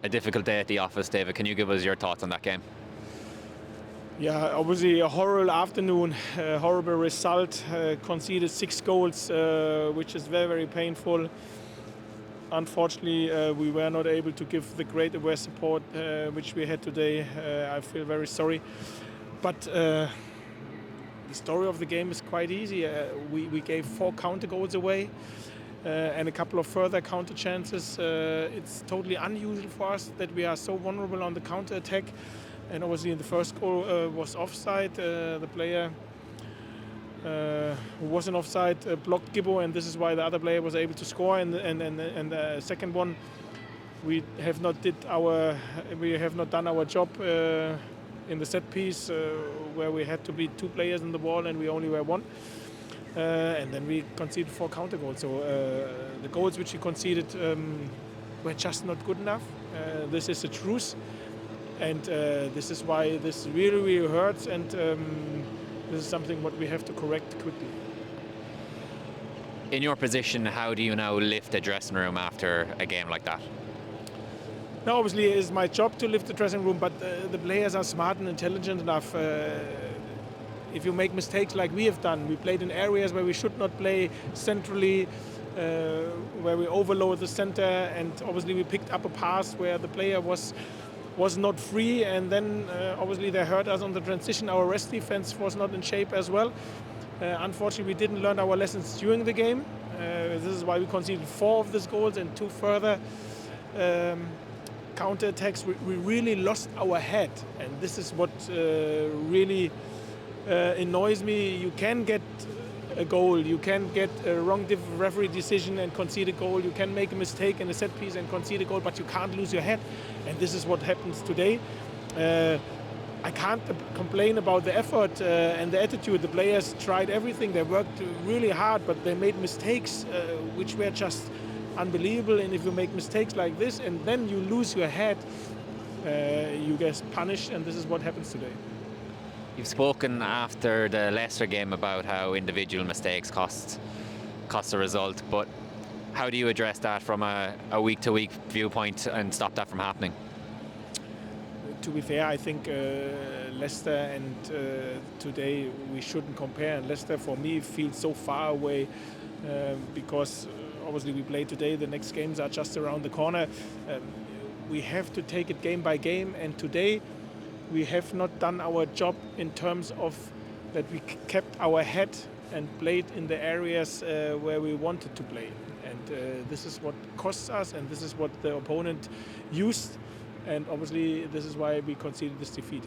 a difficult day at the office, David. Can you give us your thoughts on that game? Yeah, obviously a horrible afternoon, horrible result, conceded 6 goals, which is very, very painful. Unfortunately, we were not able to give the great away support which we had today. I feel very sorry. But the story of the game is quite easy. We gave 4 counter goals away and a couple of further counter chances. It's totally unusual for us that we are so vulnerable on the counter attack. And obviously, the first goal was offside. The player who was in offside blocked Gibbo, and this is why the other player was able to score. And the second one, we have not done our job in the set piece where we had to be 2 players in the ball and we only were 1. And then we conceded 4 counter goals. So the goals which we conceded were just not good enough. This is the truth. And this is why this really, really hurts, and this is something what we have to correct quickly. In your position, how do you now lift a dressing room after a game like that? Now, obviously, it is my job to lift the dressing room, but the players are smart and intelligent enough. If you make mistakes like we have done, we played in areas where we should not play centrally, where we overload the center, and obviously we picked up a pass where the player was not free, and then obviously they hurt us on the transition. Our rest defense was not in shape as well. Unfortunately, we didn't learn our lessons during the game. This is why we conceded 4 of these goals and 2 further counter-attacks. We really lost our head, and this is what really annoys me. You can get a goal, you can get a wrong referee decision and concede a goal, you can make a mistake in a set piece and concede a goal, but you can't lose your head, and this is what happens today. I can't complain about the effort and the attitude. The players tried everything, they worked really hard, but they made mistakes which were just unbelievable. And if you make mistakes like this and then you lose your head, you get punished, and this is what happens today. You've spoken after the Leicester game about how individual mistakes cost a result, but how do you address that from a week-to-week viewpoint and stop that from happening? To be fair, I think Leicester and today we shouldn't compare. And Leicester, for me, feels so far away because obviously we play today. The next games are just around the corner. We have to take it game by game, and today we have not done our job in terms of that we kept our head and played in the areas where we wanted to play. And this is what costs us, and this is what the opponent used. And obviously this is why we conceded this defeat.